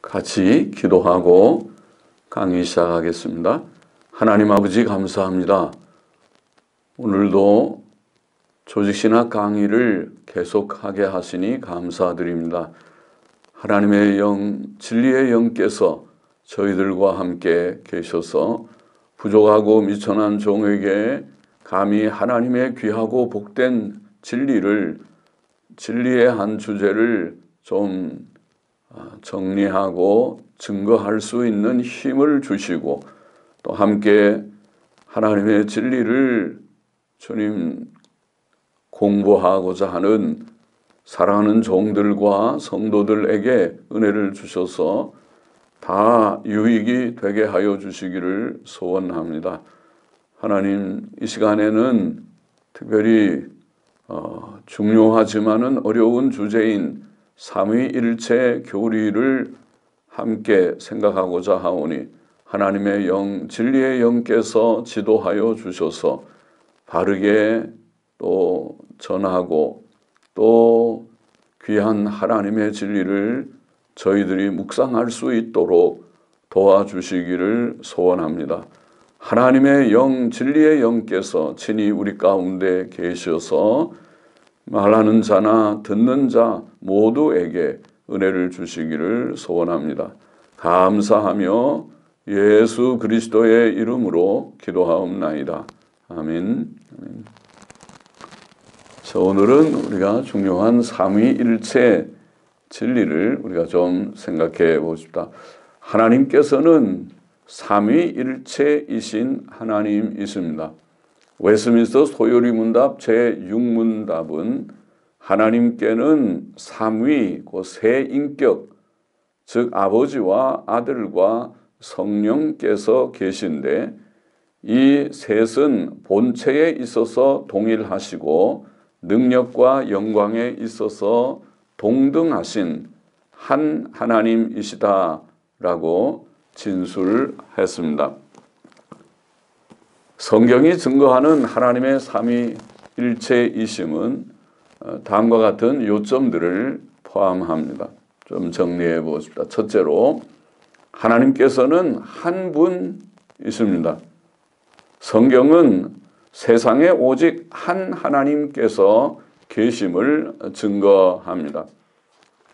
같이 기도하고 강의 시작하겠습니다. 하나님 아버지 감사합니다. 오늘도 조직신학 강의를 계속하게 하시니 감사드립니다. 하나님의 영, 진리의 영께서 저희들과 함께 계셔서 부족하고 미천한 종에게 감히 하나님의 귀하고 복된 진리의 한 주제를 좀 정리하고 증거할 수 있는 힘을 주시고 또 함께 하나님의 진리를 주님 공부하고자 하는 사랑하는 종들과 성도들에게 은혜를 주셔서 다 유익이 되게 하여 주시기를 소원합니다. 하나님, 이 시간에는 특별히 중요하지만은 어려운 주제인 삼위일체 교리를 함께 생각하고자 하오니 하나님의 영, 진리의 영께서 지도하여 주셔서 바르게 또 전하고 또 귀한 하나님의 진리를 저희들이 묵상할 수 있도록 도와주시기를 소원합니다. 하나님의 영, 진리의 영께서 친히 우리 가운데 계셔서 말하는 자나 듣는 자 모두에게 은혜를 주시기를 소원합니다. 감사하며 예수 그리스도의 이름으로 기도하옵나이다. 아멘. 자, 오늘은 우리가 중요한 삼위일체 진리를 우리가 좀 생각해 보십시다. 하나님께서는 삼위일체이신 하나님이십니다. 웨스민스터 소요리 문답 제6문답은 하나님께는 삼위, 세 인격, 즉 아버지와 아들과 성령께서 계신데 이 셋은 본체에 있어서 동일하시고 능력과 영광에 있어서 동등하신 한 하나님이시다라고 진술했습니다. 성경이 증거하는 하나님의 삼위일체이심은 다음과 같은 요점들을 포함합니다. 좀 정리해 보십시다. 첫째로 하나님께서는 한 분이십니다. 성경은 세상에 오직 한 하나님께서 계심을 증거합니다.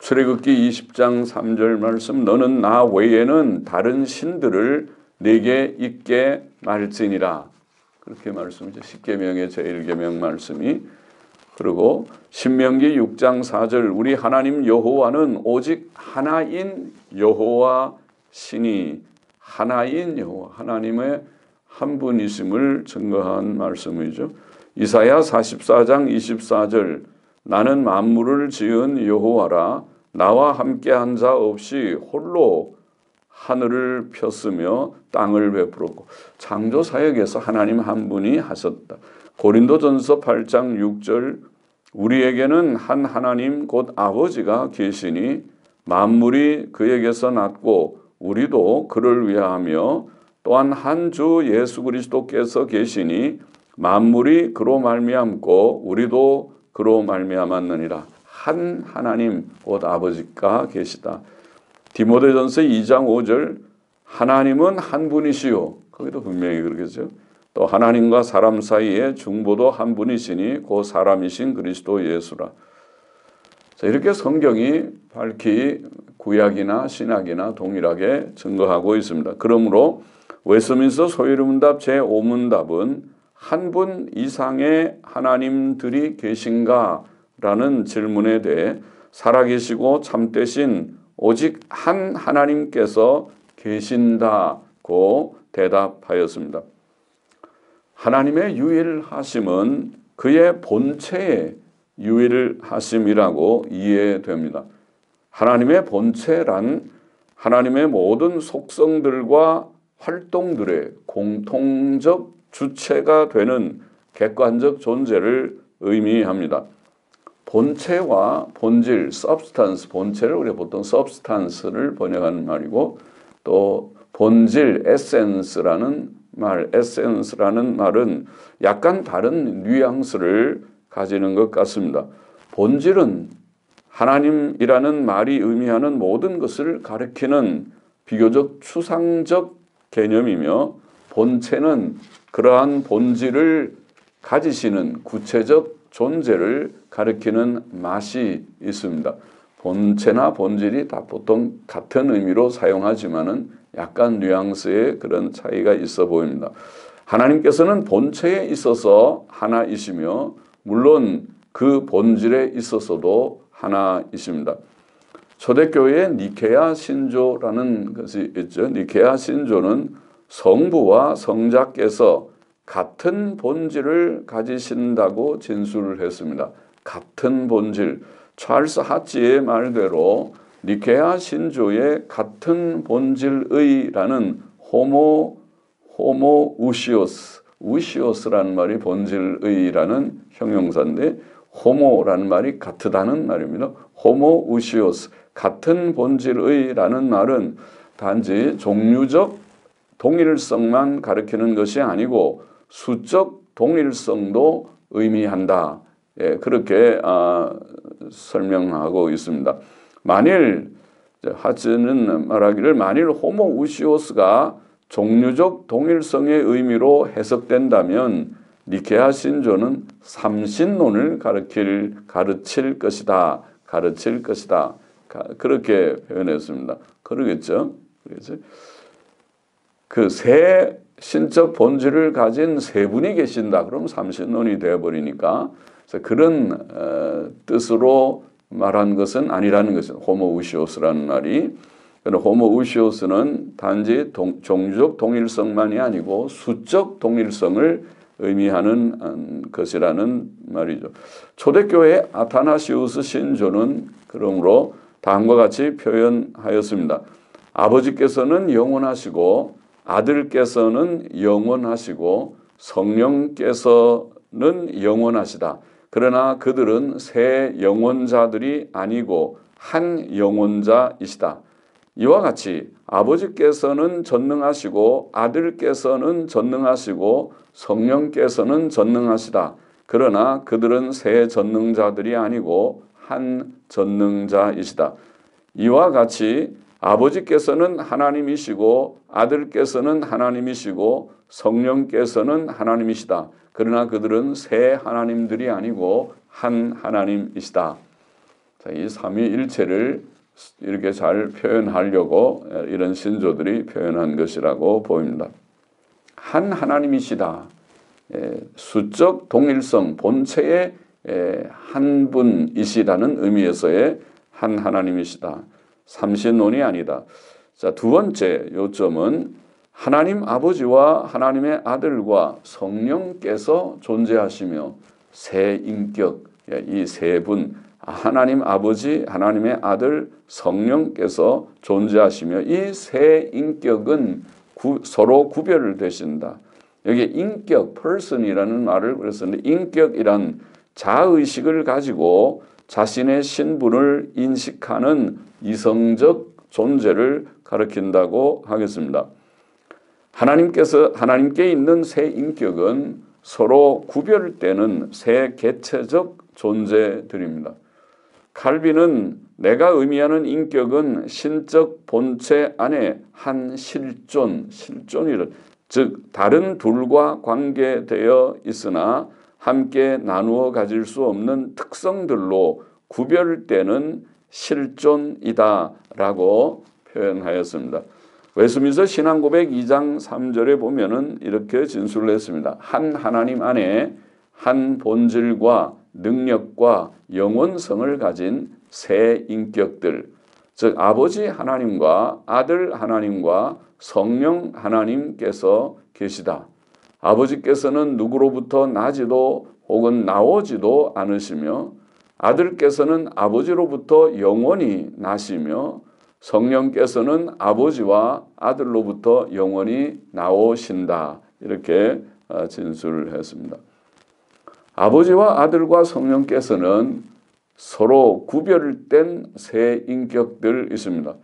출애굽기 20장 3절 말씀, 너는 나 외에는 다른 신들을 네게 있게 말지니라. 그렇게 말씀이죠. 십계명의 제1계명 말씀이. 그리고 신명기 6장 4절, 우리 하나님 여호와는 오직 하나인 여호와 신이, 하나인 여호와, 하나님의 한 분이심을 증거한 말씀이죠. 이사야 44장 24절, 나는 만물을 지은 여호와라, 나와 함께한 자 없이 홀로 하늘을 폈으며 땅을 베풀었고, 창조 사역에서 하나님 한 분이 하셨다. 고린도전서 8장 6절, 우리에게는 한 하나님 곧 아버지가 계시니 만물이 그에게서 났고 우리도 그를 위하며 또한 한 주 예수 그리스도께서 계시니 만물이 그로 말미암고 우리도 그로 말미암았느니라. 한 하나님 곧 아버지가 계시다. 디모데전서 2장 5절, 하나님은 한 분이시요. 거기도 분명히 그러겠죠. 또 하나님과 사람 사이에 중보도 한 분이시니 그 사람이신 그리스도 예수라. 자, 이렇게 성경이 밝히 구약이나 신약이나 동일하게 증거하고 있습니다. 그러므로 웨스민스터 소요리 문답 제5문답은 한 분 이상의 하나님들이 계신가? 라는 질문에 대해 살아계시고 참되신 오직 한 하나님께서 계신다고 대답하였습니다. 하나님의 유일하심은 그의 본체의 유일하심이라고 이해됩니다. 하나님의 본체란 하나님의 모든 속성들과 활동들의 공통적 주체가 되는 객관적 존재를 의미합니다. 본체와 본질, substance, 본체를 우리가 보통 substance를 번역하는 말이고 또 본질, essence라는 말은 약간 다른 뉘앙스를 가지는 것 같습니다. 본질은 하나님이라는 말이 의미하는 모든 것을 가리키는 비교적 추상적 개념이며 본체는 그러한 본질을 가지시는 구체적 존재를 가리키는 맛이 있습니다. 본체나 본질이 다 보통 같은 의미로 사용하지만은 약간 뉘앙스의 그런 차이가 있어 보입니다. 하나님께서는 본체에 있어서 하나이시며 물론 그 본질에 있어서도 하나이십니다. 초대교회의 니케아 신조라는 것이 있죠. 니케아 신조는 성부와 성자께서 같은 본질을 가지신다고 진술을 했습니다. 같은 본질. 찰스 하치의 말대로 니케아 신조의 같은 본질의라는 우시오스라는 말이 본질의라는 형용사인데 호모라는 말이 같다는 말입니다. 호모 우시오스, 같은 본질의라는 말은 단지 종류적 동일성만 가리키는 것이 아니고 수적 동일성도 의미한다. 예, 그렇게 설명하고 있습니다. 만일 하츠는 말하기를 만일 호모 우시오스가 종류적 동일성의 의미로 해석된다면 니케아 신조는 삼신론을 가르칠 것이다. 그렇게 표현했습니다. 그러겠죠. 그래서 그 세 신적 본질을 가진 세 분이 계신다. 그럼 삼신론이 되어버리니까 그런 뜻으로 말한 것은 아니라는 것은 호모우시오스라는 말이. 호모우시오스는 단지 종류적 동일성만이 아니고 수적 동일성을 의미하는 것이라는 말이죠. 초대교회 아타나시우스 신조는 그러므로 다음과 같이 표현하였습니다. 아버지께서는 영원하시고 아들께서는 영원하시고 성령께서는 영원하시다. 그러나 그들은 세 영원자들이 아니고 한 영원자이시다. 이와 같이 아버지께서는 전능하시고 아들께서는 전능하시고 성령께서는 전능하시다. 그러나 그들은 세 전능자들이 아니고 한 전능자이시다. 이와 같이 아버지께서는 하나님이시고 아들께서는 하나님이시고 성령께서는 하나님이시다. 그러나 그들은 세 하나님들이 아니고 한 하나님이시다. 자, 이 삼위일체를 이렇게 잘 표현하려고 이런 신조들이 표현한 것이라고 보입니다. 한 하나님이시다. 수적 동일성, 본체의 한 분이시라는 의미에서의 한 하나님이시다. 삼신론이 아니다. 자, 두 번째 요점은 하나님 아버지와 하나님의 아들과 성령께서 존재하시며 세 인격, 이 세 분, 하나님 아버지, 하나님의 아들, 성령께서 존재하시며 이 세 인격은 서로 구별되신다. 여기 인격, person이라는 말을 그랬었는데 인격이란 자의식을 가지고 자신의 신분을 인식하는 이성적 존재를 가리킨다고 하겠습니다. 하나님께 있는 세 인격은 서로 구별되는 세 개체적 존재들입니다. 칼빈은 내가 의미하는 인격은 신적 본체 안에 한 실존이라 즉 다른 둘과 관계되어 있으나 함께 나누어 가질 수 없는 특성들로 구별되는 실존이다라고 표현하였습니다. 웨스민스터 신앙고백 2장 3절에 보면은 이렇게 진술을 했습니다. 한 하나님 안에 한 본질과 능력과 영원성을 가진 세 인격들, 즉 아버지 하나님과 아들 하나님과 성령 하나님께서 계시다. 아버지께서는 누구로부터 나지도 혹은 나오지도 않으시며 아들께서는 아버지로부터 영원히 나시며 성령께서는 아버지와 아들로부터 영원히 나오신다. 이렇게 진술을 했습니다. 아버지와 아들과 성령께서는 서로 구별된 세 인격들 있습니다.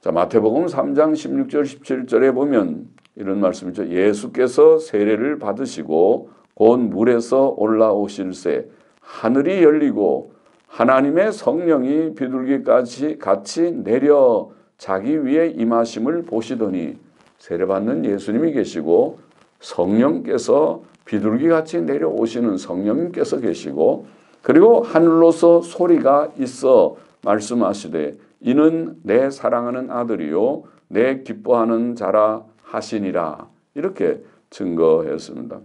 자, 마태복음 3장 16절 17절에 보면 이런 말씀이죠. 예수께서 세례를 받으시고 곧 물에서 올라오실새 하늘이 열리고 하나님의 성령이 비둘기까지 같이 내려 자기 위에 임하심을 보시더니 세례받는 예수님이 계시고 성령께서 비둘기같이 내려오시는 성령님께서 계시고 그리고 하늘로서 소리가 있어 말씀하시되 이는 내 사랑하는 아들이요 내 기뻐하는 자라 하시니라 이렇게 증거했습니다.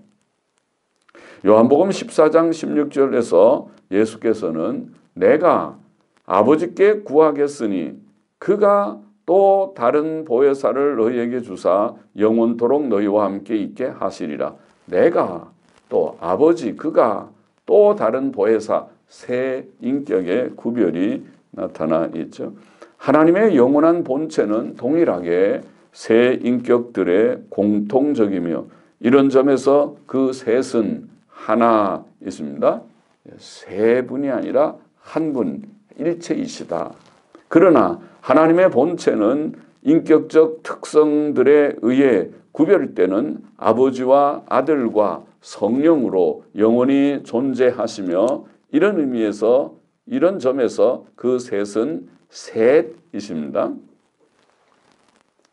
요한복음 14장 16절에서 예수께서는 내가 아버지께 구하겠으니 그가 또 다른 보혜사를 너희에게 주사 영원토록 너희와 함께 있게 하시리라. 내가 또 아버지 그가 또 다른 보혜사 세 인격의 구별이 나타나 있죠. 하나님의 영원한 본체는 동일하게 세 인격들의 공통적이며 이런 점에서 그 셋은 하나 있습니다. 세 분이 아니라 한 분 일체이시다. 그러나 하나님의 본체는 인격적 특성들에 의해 구별되는 아버지와 아들과 성령으로 영원히 존재하시며 이런 의미에서 이런 점에서 그 셋은 셋이십니다.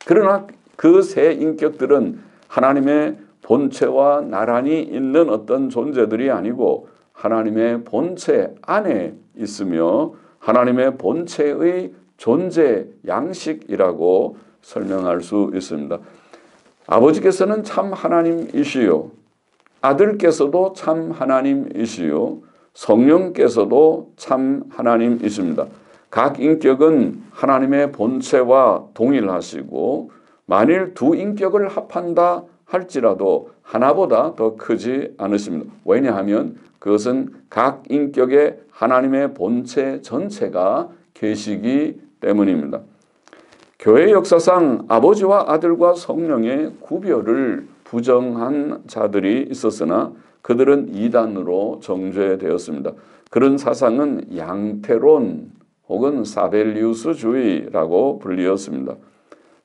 그러나 그 세 인격들은 하나님의 본체와 나란히 있는 어떤 존재들이 아니고 하나님의 본체 안에 있으며 하나님의 본체의 존재 양식이라고 설명할 수 있습니다. 아버지께서는 참 하나님이시요 아들께서도 참 하나님이시요 성령께서도 참 하나님이십니다. 각 인격은 하나님의 본체와 동일하시고 만일 두 인격을 합한다 할지라도 하나보다 더 크지 않으십니다. 왜냐하면 그것은 각 인격의 하나님의 본체 전체가 계시기 때문입니다. 교회 역사상 아버지와 아들과 성령의 구별을 부정한 자들이 있었으나 그들은 이단으로 정죄되었습니다. 그런 사상은 양태론 혹은 사벨리우스주의라고 불리었습니다.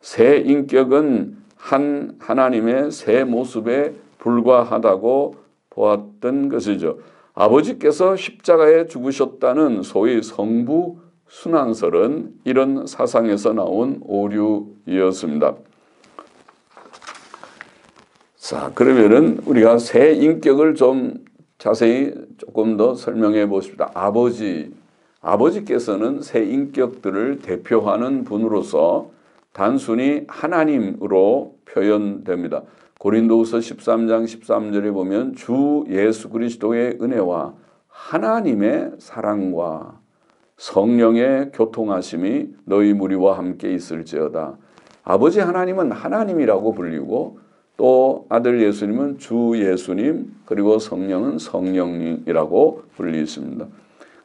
세 인격은 한 하나님의 세 모습에 불과하다고 보았던 것이죠. 아버지께서 십자가에 죽으셨다는 소위 성부 순환설은 이런 사상에서 나온 오류이었습니다. 자, 그러면은 우리가 세 인격을 좀 자세히 조금 더 설명해 보십시다. 아버지께서는 세 인격들을 대표하는 분으로서 단순히 하나님으로 표현됩니다. 고린도후서 13장 13절에 보면 주 예수 그리스도의 은혜와 하나님의 사랑과 성령의 교통하심이 너희 무리와 함께 있을지어다. 아버지 하나님은 하나님이라고 불리고 또 아들 예수님은 주 예수님 그리고 성령은 성령님이라고 불리십니다.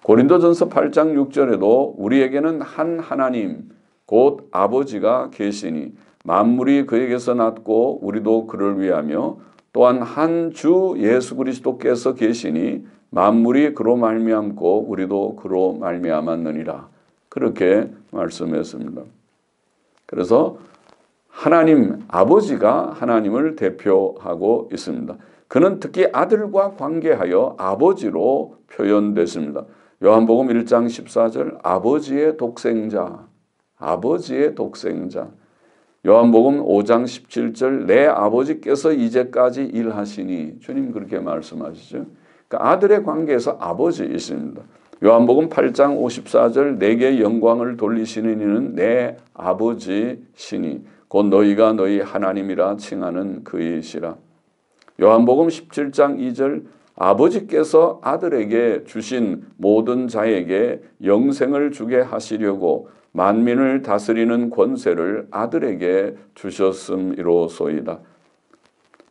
고린도전서 8장 6절에도 우리에게는 한 하나님 곧 아버지가 계시니 만물이 그에게서 났고 우리도 그를 위하며 또한 한 주 예수 그리스도께서 계시니 만물이 그로 말미암고 우리도 그로 말미암았느니라. 그렇게 말씀했습니다. 그래서 하나님 아버지가 하나님을 대표하고 있습니다. 그는 특히 아들과 관계하여 아버지로 표현됐습니다. 요한복음 1장 14절 아버지의 독생자 요한복음 5장 17절 내 아버지께서 이제까지 일하시니 주님 그렇게 말씀하시죠. 그러니까 아들의 관계에서 아버지이십니다. 요한복음 8장 54절 내게 영광을 돌리시는 이는 내 아버지시니 곧 너희가 너희 하나님이라 칭하는 그이시라. 요한복음 17장 2절 아버지께서 아들에게 주신 모든 자에게 영생을 주게 하시려고 만민을 다스리는 권세를 아들에게 주셨음이로소이다.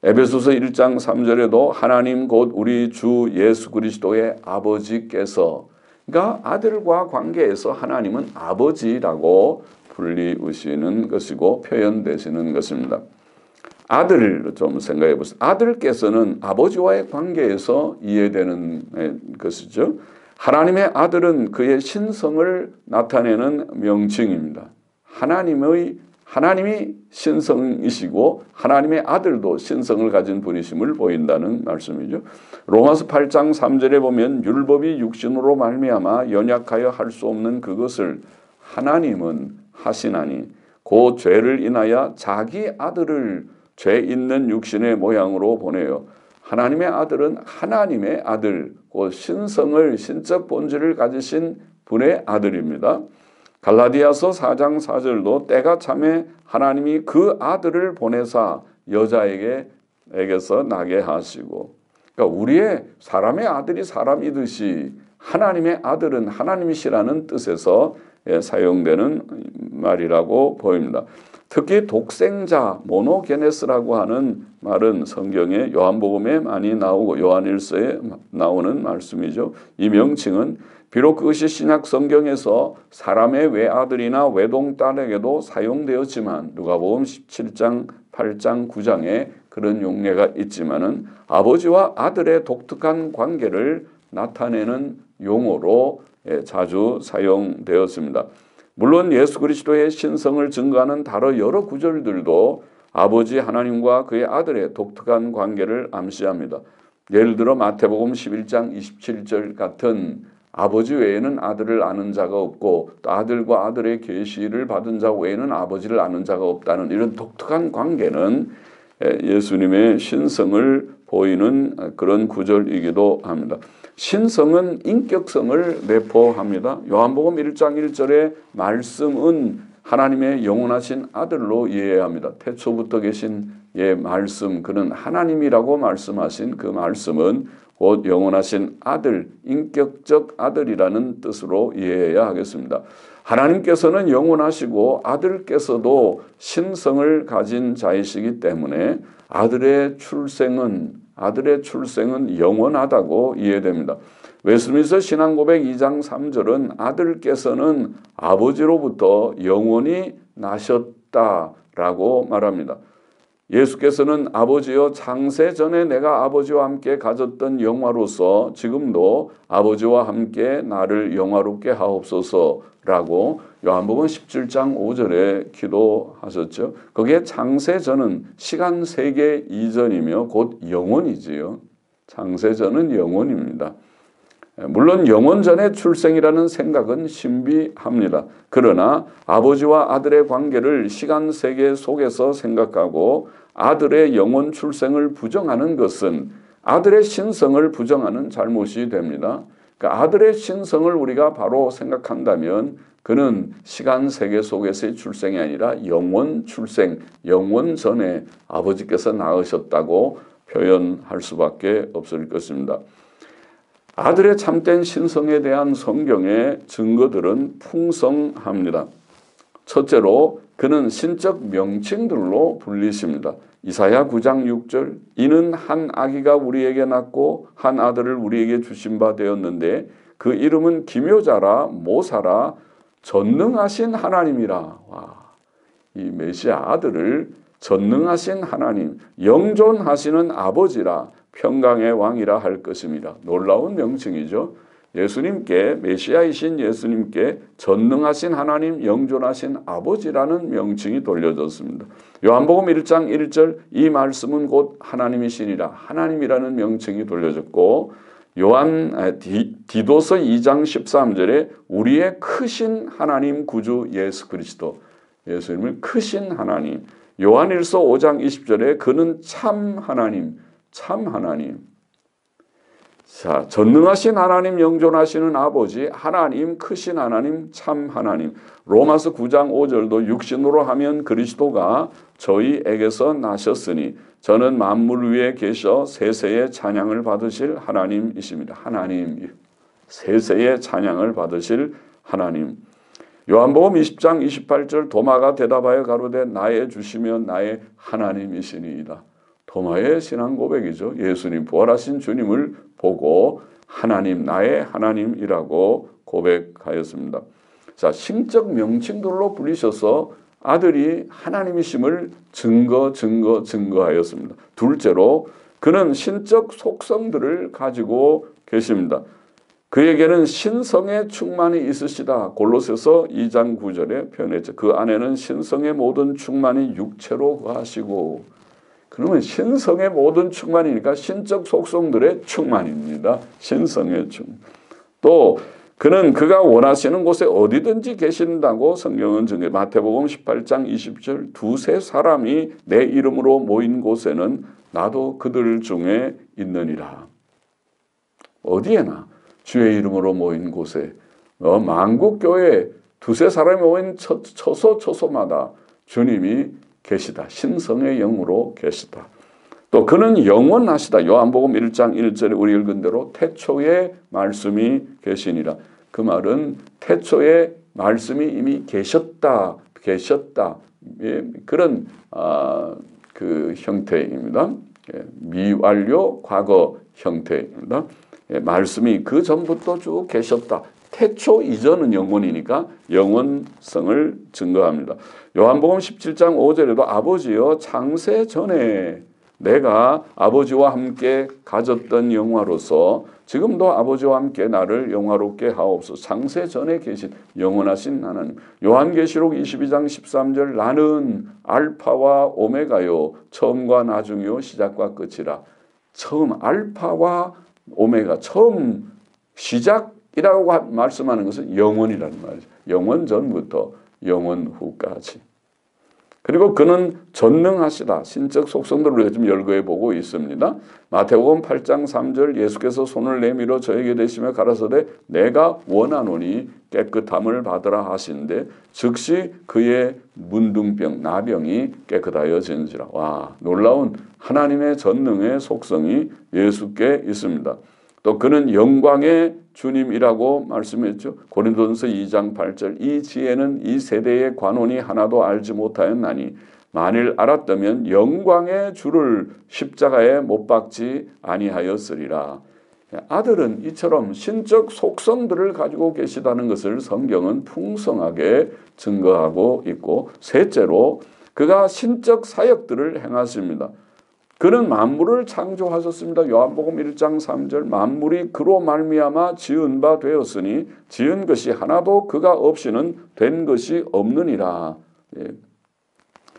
에베소서 1장 3절에도 하나님 곧 우리 주 예수 그리스도의 아버지께서 그러니까 아들과 관계에서 하나님은 아버지라고 불리우시는 것이고 표현되시는 것입니다. 아들을 좀 생각해 보세요. 아들께서는 아버지와의 관계에서 이해되는 것이죠. 하나님의 아들은 그의 신성을 나타내는 명칭입니다. 하나님이 신성이시고 하나님의 아들도 신성을 가진 분이심을 보인다는 말씀이죠. 로마서 8장 3절에 보면 율법이 육신으로 말미암아 연약하여 할 수 없는 그것을 하나님은 하시나니 그 죄를 인하여 자기 아들을 죄 있는 육신의 모양으로 보내요. 하나님의 아들은 하나님의 아들, 그 신성을 신적 본질을 가지신 분의 아들입니다. 갈라디아서 4장 4절도 때가 참에 하나님이 그 아들을 보내사 여자에게서 나게 하시고, 그러니까 우리의 사람의 아들이 사람이듯이 하나님의 아들은 하나님이시라는 뜻에서 사용되는 말이라고 보입니다. 특히 독생자 모노게네스라고 하는 말은 성경에 요한복음에 많이 나오고 요한일서에 나오는 말씀이죠. 이 명칭은 비록 그것이 신약 성경에서 사람의 외아들이나 외동딸에게도 사용되었지만 누가복음 17장, 8장, 9장에 그런 용례가 있지만은 아버지와 아들의 독특한 관계를 나타내는 용어로 자주 사용되었습니다. 물론 예수 그리스도의 신성을 증거하는 다른 여러 구절들도 아버지 하나님과 그의 아들의 독특한 관계를 암시합니다. 예를 들어 마태복음 11장 27절 같은 아버지 외에는 아들을 아는 자가 없고 또 아들과 아들의 계시를 받은 자 외에는 아버지를 아는 자가 없다는 이런 독특한 관계는 예수님의 신성을 보이는 그런 구절이기도 합니다. 신성은 인격성을 내포합니다. 요한복음 1장 1절의 말씀은 하나님의 영원하신 아들로 이해해야 합니다. 태초부터 계신 말씀, 그는 하나님이라고 말씀하신 그 말씀은 곧 영원하신 아들, 인격적 아들이라는 뜻으로 이해해야 하겠습니다. 하나님께서는 영원하시고 아들께서도 신성을 가진 자이시기 때문에 아들의 출생은 영원하다고 이해됩니다. 웨스트민스터 신앙고백 2장 3절은 아들께서는 아버지로부터 영원히 나셨다라고 말합니다. 예수께서는 아버지여 창세 전에 내가 아버지와 함께 가졌던 영화로서 지금도 아버지와 함께 나를 영화롭게 하옵소서라고 요한복음 17장 5절에 기도하셨죠. 거기에 창세 전은 시간 세계 이전이며 곧 영원이지요. 창세 전은 영원입니다. 물론 영원 전의 출생이라는 생각은 신비합니다. 그러나 아버지와 아들의 관계를 시간 세계 속에서 생각하고 아들의 영원 출생을 부정하는 것은 아들의 신성을 부정하는 잘못이 됩니다. 그러니까 아들의 신성을 우리가 바로 생각한다면 그는 시간 세계 속에서의 출생이 아니라 영원 출생, 영원 전에 아버지께서 낳으셨다고 표현할 수밖에 없을 것입니다. 아들의 참된 신성에 대한 성경의 증거들은 풍성합니다. 첫째로 그는 신적 명칭들로 불리십니다. 이사야 9장 6절 이는 한 아기가 우리에게 낳고 한 아들을 우리에게 주신 바 되었는데 그 이름은 기묘자라 모사라 전능하신 하나님이라. 이 메시아 아들을 전능하신 하나님, 영존하시는 아버지라 평강의 왕이라 할 것입니다. 놀라운 명칭이죠. 예수님께 메시아이신 예수님께 전능하신 하나님, 영존하신 아버지라는 명칭이 돌려졌습니다. 요한복음 1장 1절 이 말씀은 곧 하나님이시니라. 하나님이라는 명칭이 돌려졌고 디도서 2장 13절에 우리의 크신 하나님 구주 예수 그리스도, 예수님은 크신 하나님. 요한일서 5장 20절에 그는 참 하나님, 참 하나님. 자, 전능하신 하나님, 영존하시는 아버지, 하나님, 크신 하나님, 참 하나님. 로마서 9장 5절도 육신으로 하면 그리스도가 저희에게서 나셨으니 저는 만물 위에 계셔 세세의 찬양을 받으실 하나님이십니다. 하나님, 세세의 찬양을 받으실 하나님. 요한복음 20장 28절 도마가 대답하여 가로되 나의 주시며 나의 하나님이시니이다. 도마의 신앙 고백이죠. 예수님 부활하신 주님을 보고 하나님 나의 하나님이라고 고백하였습니다. 자, 신적 명칭들로 불리셔서 아들이 하나님이심을 증거하였습니다. 둘째로 그는 신적 속성들을 가지고 계십니다. 그에게는 신성의 충만이 있으시다. 골로새서 2장 9절에 표현했죠. 그 안에는 신성의 모든 충만이 육체로 거하시고, 그러면 신성의 모든 충만이니까 신적 속성들의 충만입니다. 신성의 충만. 또 그는 그가 원하시는 곳에 어디든지 계신다고 성경은 증거해. 마태복음 18장 20절 두세 사람이 내 이름으로 모인 곳에는 나도 그들 중에 있느니라. 어디에나 주의 이름으로 모인 곳에 만국교회 두세 사람이 모인 처소마다 주님이 계시다. 신성의 영으로 계시다. 또 그는 영원하시다. 요한복음 1장 1절에 우리 읽은 대로 태초에 말씀이 계시니라. 그 말은 태초에 말씀이 이미 계셨다. 그런 그 형태입니다. 미완료 과거 형태입니다. 말씀이 그 전부터 쭉 계셨다. 태초 이전은 영원이니까 영원성을 증거합니다. 요한복음 17장 5절에도 아버지여 창세 전에 내가 아버지와 함께 가졌던 영화로서 지금도 아버지와 함께 나를 영화롭게 하옵소서. 창세 전에 계신 영원하신 하나님. 요한계시록 22장 13절 나는 알파와 오메가요 처음과 나중이요 시작과 끝이라. 처음 알파와 오메가 처음 시작이라고 말씀하는 것은 영원이라는 말이죠. 영원 전부터 영원 후까지. 그리고 그는 전능하시다. 신적 속성들을 우리가 좀 열거해 보고 있습니다. 마태복음 8장 3절 예수께서 손을 내밀어 저에게 대시며 가라사대 내가 원하노니 깨끗함을 받으라 하시는데 즉시 그의 문둥병 나병이 깨끗하여진지라. 와, 놀라운 하나님의 전능의 속성이 예수께 있습니다. 또 그는 영광의 주님이라고 말씀했죠. 고린도전서 2장 8절 이 지혜는 이 세대의 관원이 하나도 알지 못하였나니 만일 알았다면 영광의 주를 십자가에 못 박지 아니하였으리라. 아들은 이처럼 신적 속성들을 가지고 계시다는 것을 성경은 풍성하게 증거하고 있고, 셋째로 그가 신적 사역들을 행하십니다. 그는 만물을 창조하셨습니다. 요한복음 1장 3절 만물이 그로 말미암아 지은 바 되었으니 지은 것이 하나도 그가 없이는 된 것이 없느니라.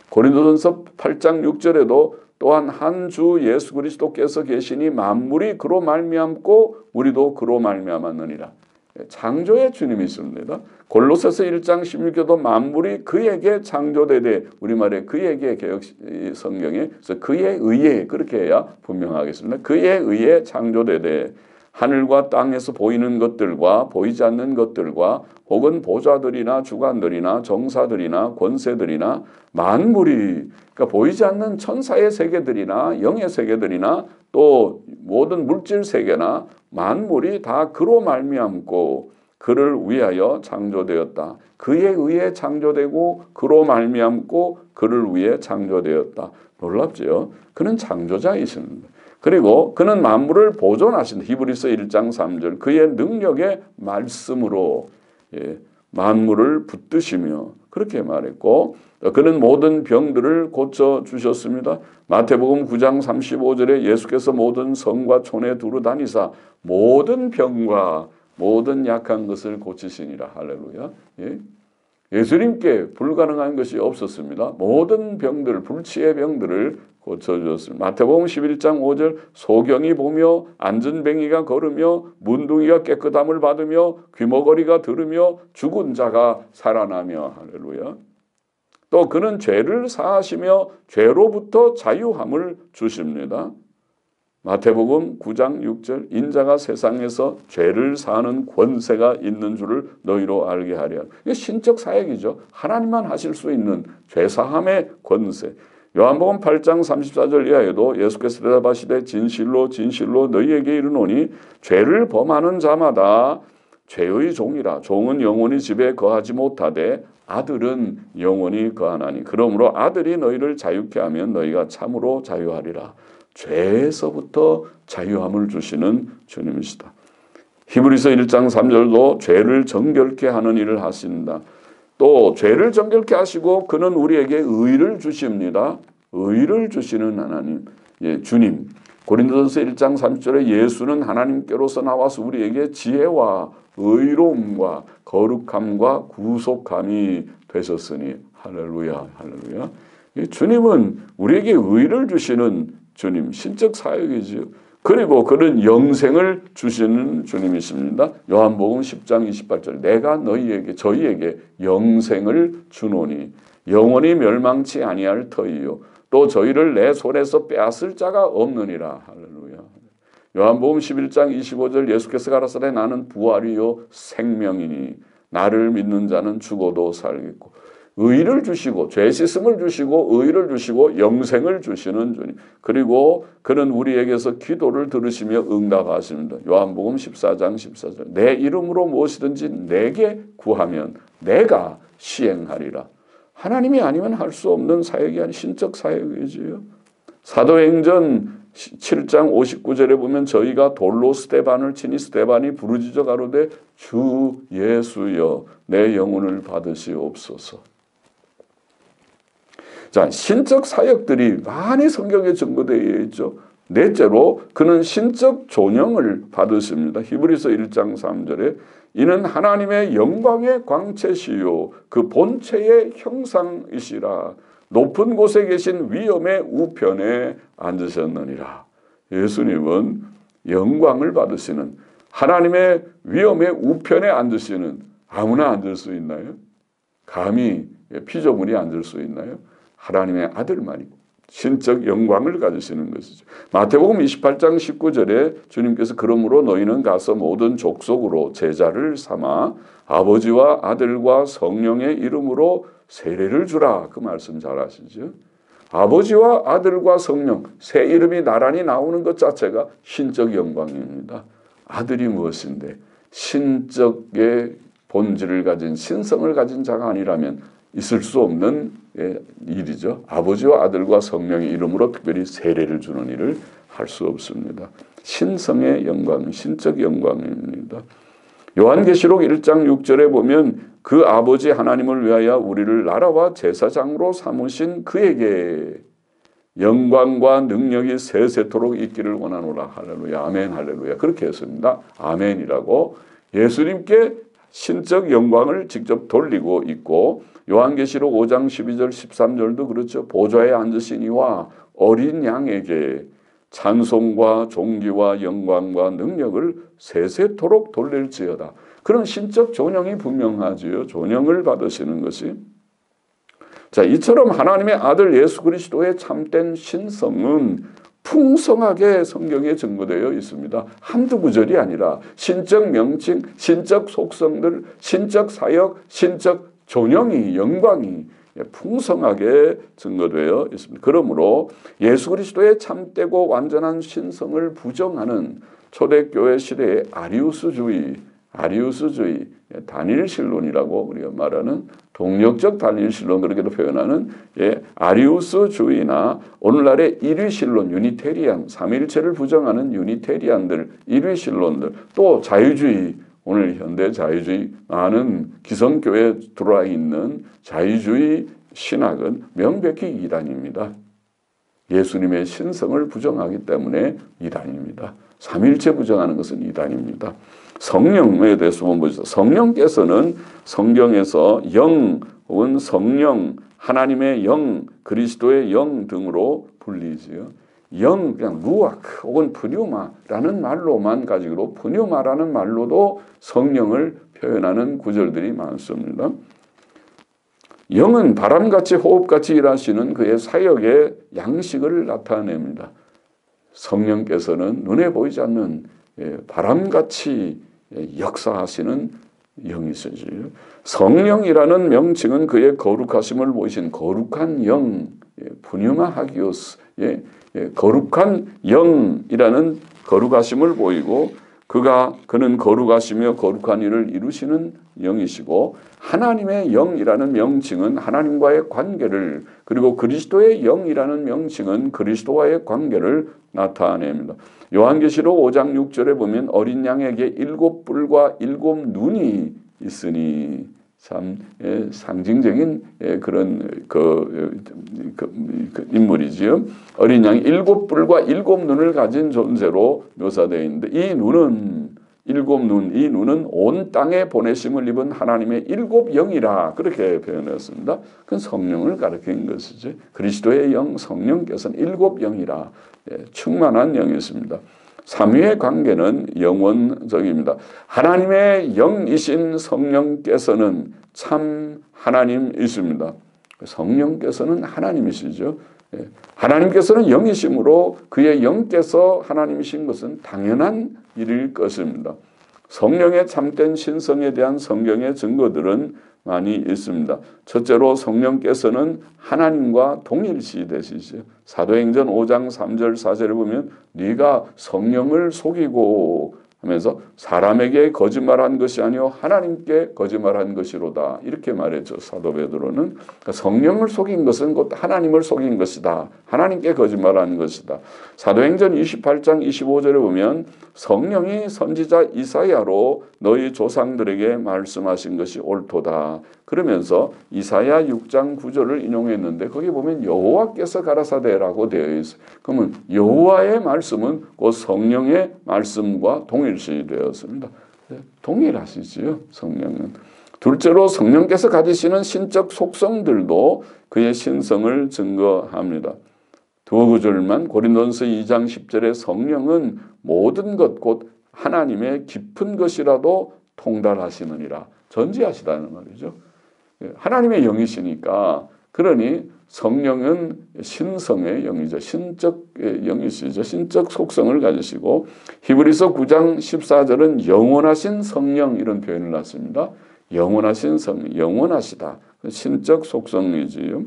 고린도전서 8장 6절에도 또한 한 주 예수 그리스도께서 계시니 만물이 그로 말미암고 우리도 그로 말미암았느니라. 창조의 주님이 있습니다. 골로새서 1장 16절도 만물이 그에게 창조되되 우리말에 그에게 개역 성경에 그래서 그에 의해 그렇게 해야 분명하겠습니다. 그에 의해 창조되되 하늘과 땅에서 보이는 것들과 보이지 않는 것들과 혹은 보좌들이나 주관들이나 정사들이나 권세들이나 만물이 그러니까 보이지 않는 천사의 세계들이나 영의 세계들이나 또 모든 물질 세계나 만물이 다 그로 말미암고 그를 위하여 창조되었다. 그에 의해 창조되고 그로 말미암고 그를 위해 창조되었다. 놀랍죠? 그는 창조자이십니다. 그리고 그는 만물을 보존하신다. 히브리서 1장 3절 그의 능력의 말씀으로 만물을 붙드시며 그렇게 말했고 그는 모든 병들을 고쳐주셨습니다. 마태복음 9장 35절에 예수께서 모든 성과 촌에 두루 다니사 모든 병과 모든 약한 것을 고치시니라. 할렐루야. 예수님께 불가능한 것이 없었습니다. 모든 병들, 불치의 병들을 고쳐주셨습니다. 마태복음 11장 5절 소경이 보며 안전뱅이가 걸으며 문둥이가 깨끗함을 받으며 귀머거리가 들으며 죽은 자가 살아나며 할렐루야. 또 그는 죄를 사하시며 죄로부터 자유함을 주십니다. 마태복음 9장 6절 인자가 세상에서 죄를 사하는 권세가 있는 줄을 너희로 알게 하려. 이게 신적 사역이죠. 하나님만 하실 수 있는 죄사함의 권세. 요한복음 8장 34절 이하에도 예수께서 대답하시되 진실로 진실로 너희에게 이르노니 죄를 범하는 자마다 죄의 종이라. 종은 영원히 집에 거하지 못하되 아들은 영원히 거하나니. 그러므로 아들이 너희를 자유케 하면 너희가 참으로 자유하리라. 죄에서부터 자유함을 주시는 주님이시다. 히브리서 1장 3절도 죄를 정결케 하는 일을 하신다. 또 죄를 정결케 하시고 그는 우리에게 의를 주십니다. 의를 주시는 하나님, 주님. 고린도전서 1장 30절에 예수는 하나님께로서 나와서 우리에게 지혜와 의로움과 거룩함과 구속함이 되셨으니 할렐루야 할렐루야. 주님은 우리에게 의를 주시는 주님, 신적 사역이지요. 그리고 그는 영생을 주시는 주님이십니다. 요한복음 10장 28절 내가 너희에게 저희에게 영생을 주노니 영원히 멸망치 아니할 터이요 또 저희를 내 손에서 빼앗을 자가 없느니라. 할렐루야. 요한복음 11장 25절 예수께서 가라사대 나는 부활이요 생명이니 나를 믿는 자는 죽어도 살겠고 의를 주시고 죄 씻음을 주시고 의를 주시고 영생을 주시는 주님. 그리고 그는 우리에게서 기도를 들으시며 응답하십니다. 요한복음 14장 14절 내 이름으로 무엇이든지 내게 구하면 내가 시행하리라. 하나님이 아니면 할 수 없는 사역이 아닌 신적 사역이지요. 사도행전 7장 59절에 보면 저희가 돌로 스데반을 치니 스데반이 부르짖어 가로되 주 예수여 내 영혼을 받으시옵소서. 자, 신적 사역들이 많이 성경에 증거되어 있죠. 넷째로 그는 신적 존영을 받으십니다. 히브리서 1장 3절에 이는 하나님의 영광의 광채시요 그 본체의 형상이시라 높은 곳에 계신 위엄의 우편에 앉으셨느니라. 예수님은 영광을 받으시는 하나님의 위엄의 우편에 앉으시는 아무나 앉을 수 있나요? 감히 피조물이 앉을 수 있나요? 하나님의 아들만이 신적 영광을 가지시는 것이죠. 마태복음 28장 19절에 주님께서 그러므로 너희는 가서 모든 족속으로 제자를 삼아 아버지와 아들과 성령의 이름으로 세례를 주라. 그 말씀 잘 아시죠? 아버지와 아들과 성령 세 이름이 나란히 나오는 것 자체가 신적 영광입니다. 아들이 무엇인데 신적의 본질을 가진 신성을 가진 자가 아니라면 있을 수 없는 일이죠. 아버지와 아들과 성령의 이름으로 특별히 세례를 주는 일을 할 수 없습니다. 신성의 영광, 신적 영광입니다. 요한계시록 1장 6절에 보면 그 아버지 하나님을 위하여 우리를 나라와 제사장으로 삼으신 그에게 영광과 능력이 세세토록 있기를 원하노라. 할렐루야. 아멘. 할렐루야. 그렇게 했습니다. 아멘이라고 예수님께 신적 영광을 직접 돌리고 있고 요한계시록 5장 12절 13절도 그렇죠. 보좌에 앉으신 이와 어린 양에게 찬송과 존귀와 영광과 능력을 세세토록 돌릴지어다. 그런 신적 존영이 분명하지요. 존영을 받으시는 것이. 자, 이처럼 하나님의 아들 예수 그리스도의 참된 신성은 풍성하게 성경에 증거되어 있습니다. 한두 구절이 아니라 신적 명칭, 신적 속성들, 신적 사역, 신적 존영이 영광이 풍성하게 증거되어 있습니다. 그러므로 예수 그리스도의 참되고 완전한 신성을 부정하는 초대교회 시대의 아리우스주의, 단일신론이라고 우리가 말하는 동력적 단일신론 그렇게도 표현하는 아리우스주의나 오늘날의 일위신론, 유니테리안, 삼위일체를 부정하는 유니테리안들, 일위신론들, 또 자유주의, 오늘 현대 자유주의 많은 기성교회에 들어와 있는 자유주의 신학은 명백히 이단입니다. 예수님의 신성을 부정하기 때문에 이단입니다. 삼위일체 부정하는 것은 이단입니다. 성령에 대해서 한번 보시죠. 성령께서는 성경에서 영 혹은 성령, 하나님의 영, 그리스도의 영 등으로 불리지요. 영, 그냥 루아크 혹은 푸뉴마라는 말로만 가지고 푸뉴마라는 말로도 성령을 표현하는 구절들이 많습니다. 영은 바람같이 호흡같이 일하시는 그의 사역의 양식을 나타냅니다. 성령께서는 눈에 보이지 않는 바람같이 역사하시는 영이시지요. 성령이라는 명칭은 그의 거룩하심을 보이신 거룩한 영, 푸뉴마 하기오스, 거룩한 영이라는 거룩하심을 보이고 그는 거룩하시며 거룩한 일을 이루시는 영이시고 하나님의 영이라는 명칭은 하나님과의 관계를 그리고 그리스도의 영이라는 명칭은 그리스도와의 관계를 나타냅니다. 요한계시록 5장 6절에 보면 어린 양에게 7 뿔과 7 눈이 있으니 참 상징적인 그런 그 인물이지요. 어린 양이 7뿔과 7눈을 가진 존재로 묘사되어 있는데 이 눈은 7눈, 이 눈은 온 땅에 보내심을 입은 하나님의 7영이라 그렇게 표현했습니다. 그건 성령을 가리키는 것이지. 그리스도의 영 성령께서는 7영이라 충만한 영이었습니다. 삼위의 관계는 영원적입니다. 하나님의 영이신 성령께서는 참 하나님이십니다. 성령께서는 하나님이시죠. 하나님께서는 영이심으로 그의 영께서 하나님이신 것은 당연한 일일 것입니다. 성령의 참된 신성에 대한 성경의 증거들은 많이 있습니다. 첫째로 성령께서는 하나님과 동일시 되시죠. 사도행전 5장 3절 4절을 보면 네가 성령을 속이고 하면서 사람에게 거짓말한 것이 아니요 하나님께 거짓말한 것이로다 이렇게 말했죠. 사도 베드로는. 그러니까 성령을 속인 것은 곧 하나님을 속인 것이다. 하나님께 거짓말한 것이다. 사도행전 28장 25절에 보면 성령이 선지자 이사야로 너희 조상들에게 말씀하신 것이 옳도다. 그러면서 이사야 6장 9절을 인용했는데 거기 보면 여호와께서 가라사대라고 되어 있어요. 그러면 여호와의 말씀은 그 성령의 말씀과 동일시 되었습니다. 동일하시지요, 성령은. 둘째로 성령께서 가지시는 신적 속성들도 그의 신성을 증거합니다. 두 구절만 고린도전서 2장 10절에 성령은 모든 것 곧 하나님의 깊은 것이라도 통달하시느니라 전지하시다는 말이죠. 하나님의 영이시니까 그러니 성령은 신성의 영이죠. 신적 영이시죠. 신적 속성을 가지시고 히브리서 9장 14절은 영원하신 성령 이런 표현을 놨습니다. 영원하신 성령, 영원하시다. 신적 속성이지요.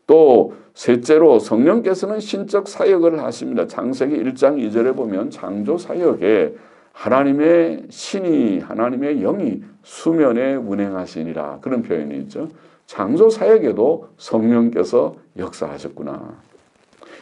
또 셋째로 성령께서는 신적 사역을 하십니다. 창세기 1장 2절에 보면 창조 사역에 하나님의 신이 하나님의 영이 수면에 운행하시니라 그런 표현이 있죠. 창조 사역에도 성령께서 역사하셨구나.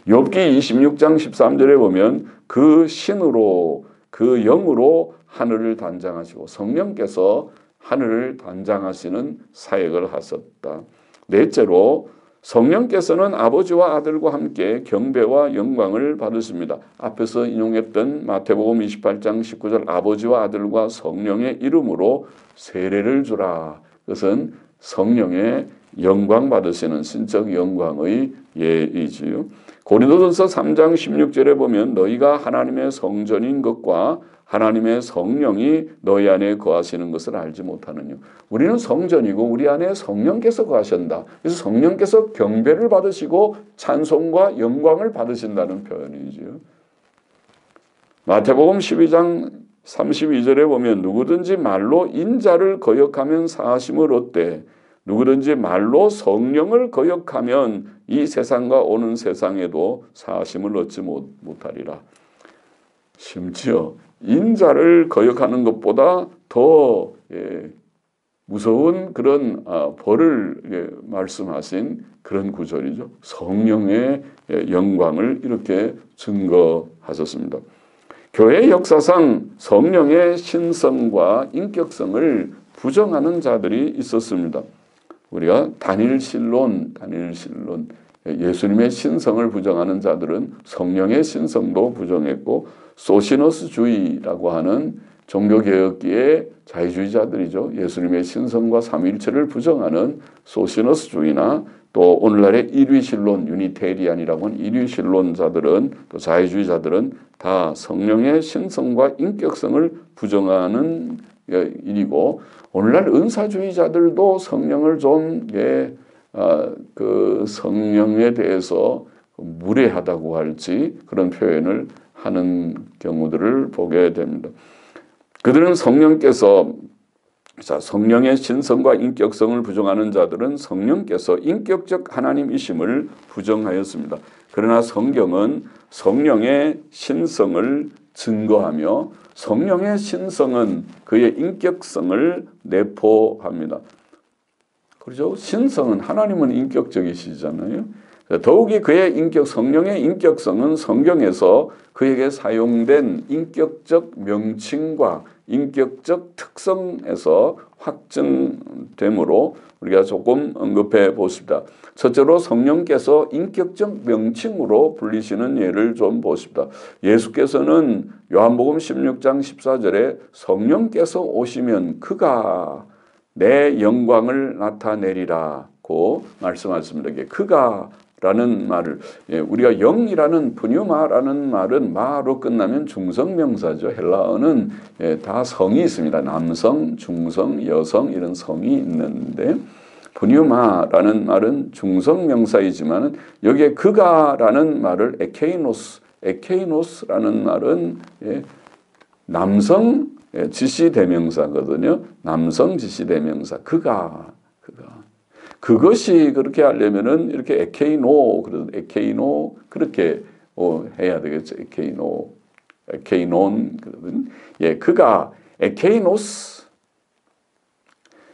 욥기 26장 13절에 보면 그 신으로 그 영으로 하늘을 단장하시고 성령께서 하늘을 단장하시는 사역을 하셨다. 넷째로 성령께서는 아버지와 아들과 함께 경배와 영광을 받으십니다. 앞에서 인용했던 마태복음 28장 19절 아버지와 아들과 성령의 이름으로 세례를 주라. 그것은 성령의 영광 받으시는 신적 영광의 예이지요. 고린도전서 3장 16절에 보면 너희가 하나님의 성전인 것과 하나님의 성령이 너희 안에 거하시는 것을 알지 못하느냐. 우리는 성전이고 우리 안에 성령께서 거하신다. 그래서 성령께서 경배를 받으시고 찬송과 영광을 받으신다는 표현이지요. 마태복음 12장 32절에 보면 누구든지 말로 인자를 거역하면 사하심을 얻되 누구든지 말로 성령을 거역하면 이 세상과 오는 세상에도 사하심을 얻지 못하리라. 심지어 인자를 거역하는 것보다 더 무서운 그런 벌을 말씀하신 그런 구절이죠. 성령의 영광을 이렇게 증거하셨습니다. 교회 역사상 성령의 신성과 인격성을 부정하는 자들이 있었습니다. 우리가 단일신론, 예수님의 신성을 부정하는 자들은 성령의 신성도 부정했고 소시너스주의라고 하는 종교개혁기의 자유주의자들이죠. 예수님의 신성과 삼위일체를 부정하는 소시너스주의나 또 오늘날의 일위신론, 유니테리안이라고 하는 일위신론자들은 또 자유주의자들은 다 성령의 신성과 인격성을 부정하는 일이고 오늘날 은사주의자들도 성령을 좀 그 성령에 대해서 무례하다고 할지 그런 표현을 하는 경우들을 보게 됩니다. 그들은 성령께서 성령의 신성과 인격성을 부정하는 자들은 성령께서 인격적 하나님이심을 부정하였습니다. 그러나 성경은 성령의 신성을 증거하며 성령의 신성은 그의 인격성을 내포합니다. 그렇죠? 신성은 하나님은 인격적이시잖아요. 더욱이 그의 성령의 인격성은 성경에서 그에게 사용된 인격적 명칭과 인격적 특성에서 확증되므로 우리가 조금 언급해 보십니다. 첫째로 성령께서 인격적 명칭으로 불리시는 예를 좀 보십니다. 예수께서는 요한복음 16장 14절에 성령께서 오시면 그가 내 영광을 나타내리라고 말씀하셨습니다. 그가 라는 말을 우리가 영이라는 푸뉴마라는 말은 마로 끝나면 중성명사죠. 헬라어는 다 성이 있습니다. 남성, 중성, 여성 이런 성이 있는데 푸뉴마라는 말은 중성명사이지만 여기에 그가라는 말을 에케이노스라는 말은 남성 지시대명사거든요. 남성 지시대명사 그가 그것이 그렇게 하려면은 이렇게 에케이노 그렇게 해야 되겠죠. 에케이논 그러든 그가 에케이노스.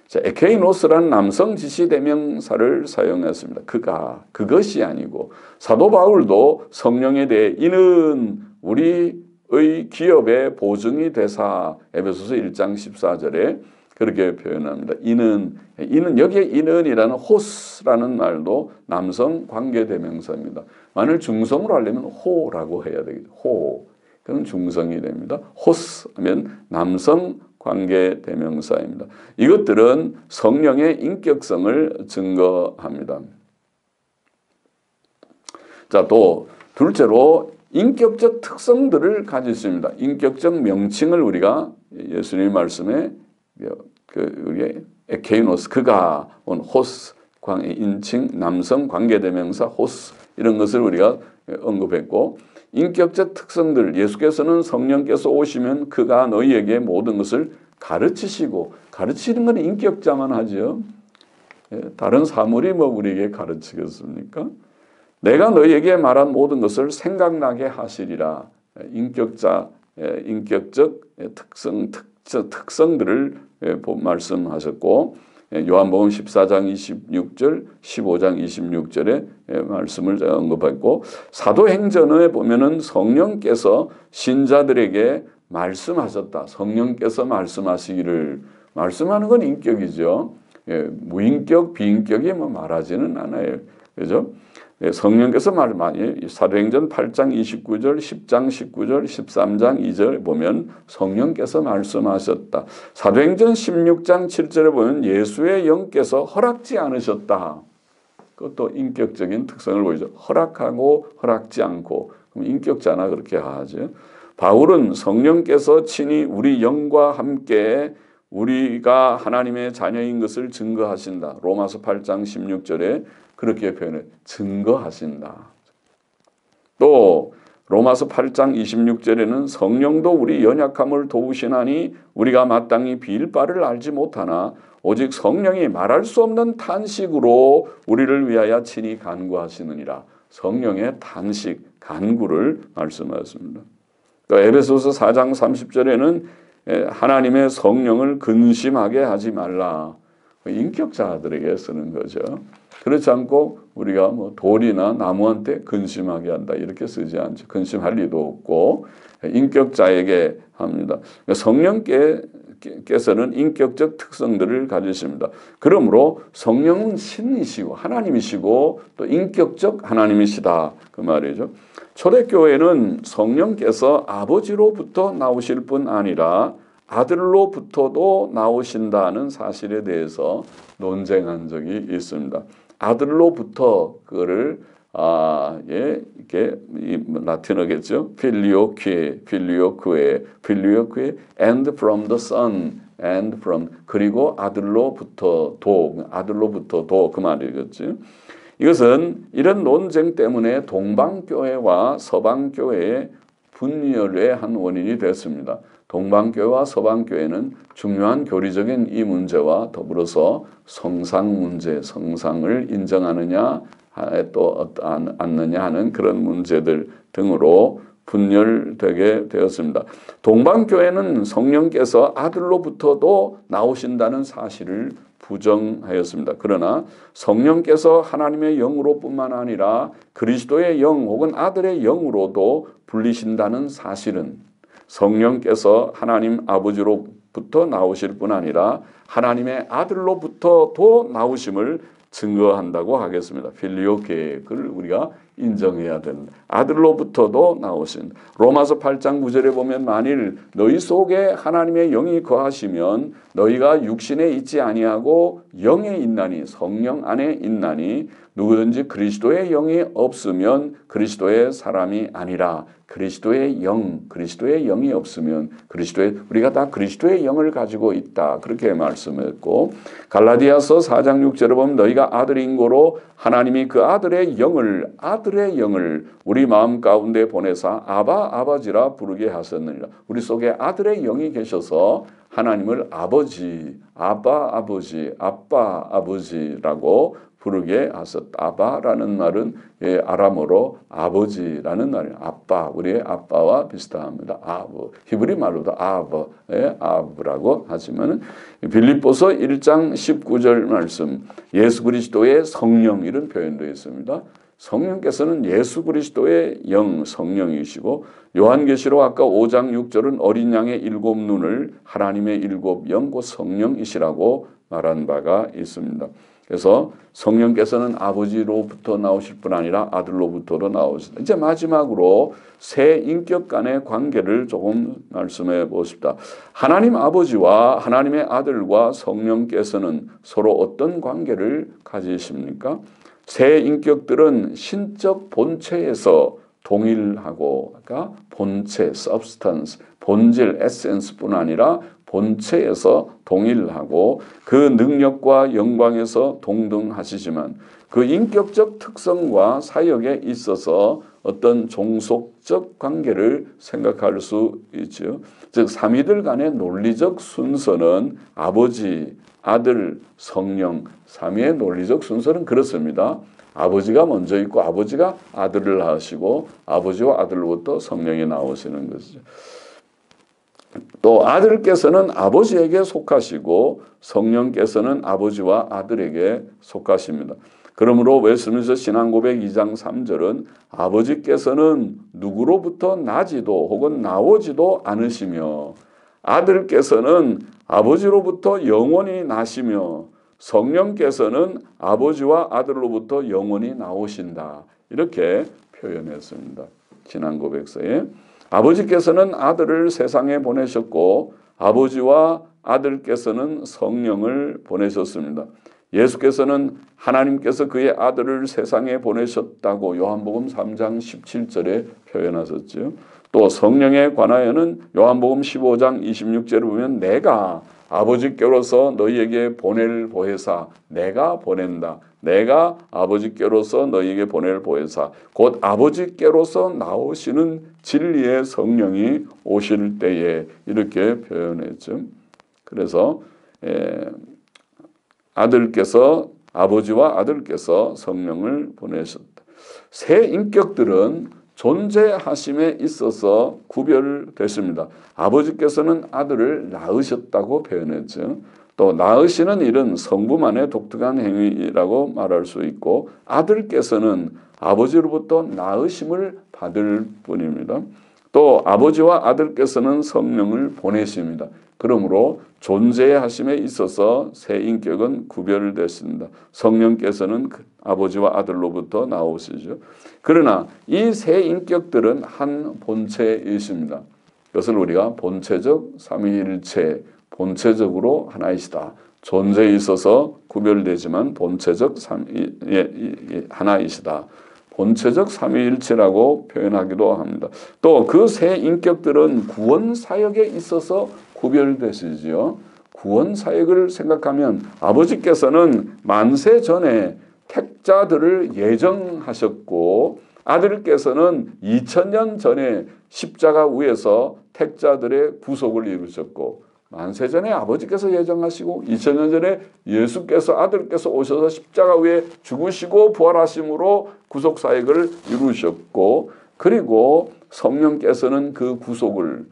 자, 에케이노스라는 남성 지시 대명사를 사용했습니다. 그것이 아니고 사도 바울도 성령에 대해 이는 우리의 기업의 보증이 되사 에베소서 1장 14절에 그렇게 표현합니다. 이는 여기에 이는이라는 호스라는 말도 남성 관계 대명사입니다. 만일 중성으로 하려면 호라고 해야 되겠죠. 호. 그럼 중성이 됩니다. 호스 하면 남성 관계 대명사입니다. 이것들은 성령의 인격성을 증거합니다. 자, 또 둘째로 인격적 특성들을 가지고 있습니다. 인격적 명칭을 우리가 예수님 말씀에 그게 에케이노스 그가 온 호스 인칭 남성 관계대명사 호스 이런 것을 우리가 언급했고 인격적 특성들 예수께서는 성령께서 오시면 그가 너희에게 모든 것을 가르치시고 가르치는 건 인격자만 하죠. 다른 사물이 뭐 우리에게 가르치겠습니까? 내가 너희에게 말한 모든 것을 생각나게 하시리라. 인격적 특성들을 말씀하셨고 요한복음 14장 26절 15장 26절에 말씀을 제가 언급했고 사도행전에 보면은 성령께서 신자들에게 말씀하셨다. 성령께서 말씀하시기를 말씀하는 건 인격이죠. 무인격 비인격이 뭐 말하지는 않아요. 그죠? 성령께서 사도행전 8장 29절, 10장 19절, 13장 2절에 보면 성령께서 말씀하셨다. 사도행전 16장 7절에 보면 예수의 영께서 허락지 않으셨다. 그것도 인격적인 특성을 보이죠. 허락하고 허락지 않고. 그럼 인격자나 그렇게 하죠. 바울은 성령께서 친히 우리 영과 함께 우리가 하나님의 자녀인 것을 증거하신다. 로마서 8장 16절에 그렇게 표현해 증거하신다. 또 로마서 8장 26절에는 성령도 우리 연약함을 도우시나니 우리가 마땅히 빌 바를 알지 못하나 오직 성령이 말할 수 없는 탄식으로 우리를 위하여 친히 간구하시느니라. 성령의 탄식, 간구를 말씀하셨습니다. 또 에베소서 4장 30절에는 하나님의 성령을 근심하게 하지 말라. 인격자들에게 쓰는 거죠. 그렇지 않고 우리가 뭐 돌이나 나무한테 근심하게 한다 이렇게 쓰지 않죠. 근심할 리도 없고 인격자에게 합니다. 성령께서는 인격적 특성들을 가지십니다. 그러므로 성령은 신이시고 하나님이시고 또 인격적 하나님이시다 그 말이죠. 초대교회는 성령께서 아버지로부터 나오실 뿐 아니라 아들로부터도 나오신다는 사실에 대해서 논쟁한 적이 있습니다. 아들로부터 그거를 이게 라틴어겠죠. 필리오que, and from the son, and from 그리고 아들로부터도 그 말이겠죠. 이것은 이런 논쟁 때문에 동방교회와 서방교회의 분열의 한 원인이 됐습니다. 동방교회와 서방교회는 중요한 교리적인 이 문제와 더불어서 성상 문제, 성상을 인정하느냐 또 않느냐 하는 그런 문제들 등으로 분열되게 되었습니다. 동방교회는 성령께서 아들로부터도 나오신다는 사실을 부정하였습니다. 그러나 성령께서 하나님의 영으로 뿐만 아니라 그리스도의 영 혹은 아들의 영으로도 불리신다는 사실은 성령께서 하나님 아버지로부터 나오실 뿐 아니라 하나님의 아들로부터도 나오심을 증거한다고 하겠습니다. 필리오 계획을 우리가 인정해야 되는 아들로부터도 나오신 로마서 8장 9절에 보면 만일 너희 속에 하나님의 영이 거하시면 너희가 육신에 있지 아니하고 영에 있나니 성령 안에 있나니 누구든지 그리스도의 영이 없으면 그리스도의 사람이 아니라 그리스도의 영이 없으면 우리가 다 그리스도의 영을 가지고 있다. 그렇게 말씀했고 갈라디아서 4장 6절에 보면 너희가 아들인 고로 하나님이 그 아들의 영을 우리 마음 가운데 보내사 아버지라 부르게 하셨느니라. 우리 속에 아들의 영이 계셔서 하나님을 아빠 아버지라고 부르게 하셨다. 아바라는 말은 아람어로 아버지라는 말이에요. 아빠, 우리의 아빠와 비슷합니다. 히브리 말로도 아브라고 하지만 빌립보서 1장 19절 말씀 예수 그리스도의 성령 이런 표현도 있습니다. 성령께서는 예수 그리스도의 영 성령이시고 요한계시록 아까 5장 6절은 어린 양의 7눈을 하나님의 7영 곧 성령이시라고 말한 바가 있습니다. 그래서 성령께서는 아버지로부터 나오실 뿐 아니라 아들로부터도 나오십니다. 이제 마지막으로 세 인격 간의 관계를 조금 말씀해 보십시다. 하나님 아버지와 하나님의 아들과 성령께서는 서로 어떤 관계를 가지십니까? 세 인격들은 신적 본체에서 동일하고 그러니까 본체, substance, 본질, 에센스뿐 아니라 본체에서 동일하고 그 능력과 영광에서 동등하시지만 그 인격적 특성과 사역에 있어서 어떤 종속적 관계를 생각할 수 있죠. 즉 삼위들 간의 논리적 순서는 아버지, 아들, 성령 삼위의 논리적 순서는 그렇습니다. 아버지가 먼저 있고 아버지가 아들을 하시고 아버지와 아들로부터 성령이 나오시는 것이죠. 또 아들께서는 아버지에게 속하시고 성령께서는 아버지와 아들에게 속하십니다. 그러므로 웨스민스터 신앙고백 2장 3절은 아버지께서는 누구로부터 나지도 혹은 나오지도 않으시며 아들께서는 아버지로부터 영원히 나시며 성령께서는 아버지와 아들로부터 영원히 나오신다. 이렇게 표현했습니다. 신앙고백서에 아버지께서는 아들을 세상에 보내셨고 아버지와 아들께서는 성령을 보내셨습니다. 예수께서는 하나님께서 그의 아들을 세상에 보내셨다고 요한복음 3장 17절에 표현하셨죠. 또 성령에 관하여는 요한복음 15장 26절을 보면 내가 아버지께로서 너희에게 보낼 보혜사 내가 보낸다. 내가 아버지께로서 너희에게 보낼 보혜사 곧 아버지께로서 나오시는 진리의 성령이 오실 때에 이렇게 표현했죠. 그래서 아버지와 아들께서 성령을 보내셨다. 세 인격들은 존재하심에 있어서 구별됐습니다. 아버지께서는 아들을 낳으셨다고 표현했죠. 또 낳으시는 일은 성부만의 독특한 행위라고 말할 수 있고 아들께서는 아버지로부터 낳으심을 받을 뿐입니다. 또 아버지와 아들께서는 성령을 보내십니다. 그러므로 존재하심에 있어서 세 인격은 구별됐습니다. 성령께서는 아버지와 아들로부터 나오시죠. 그러나 이 세 인격들은 한 본체에 있습니다. 이것을 우리가 본체적 삼위일체, 본체적으로 하나이시다. 존재에 있어서 구별되지만 본체적 하나이시다. 본체적 삼위일체라고 표현하기도 합니다. 또 그 세 인격들은 구원 사역에 있어서 구별되시지요. 구원 사역을 생각하면 아버지께서는 만세 전에 택자들을 예정하셨고 아들께서는 2000년 전에 십자가 위에서 택자들의 구속을 이루셨고 만세 전에 아버지께서 예정하시고 2000년 전에 예수께서 아들께서 오셔서 십자가 위에 죽으시고 부활하심으로 구속 사역을 이루셨고 그리고 성령께서는 그 구속을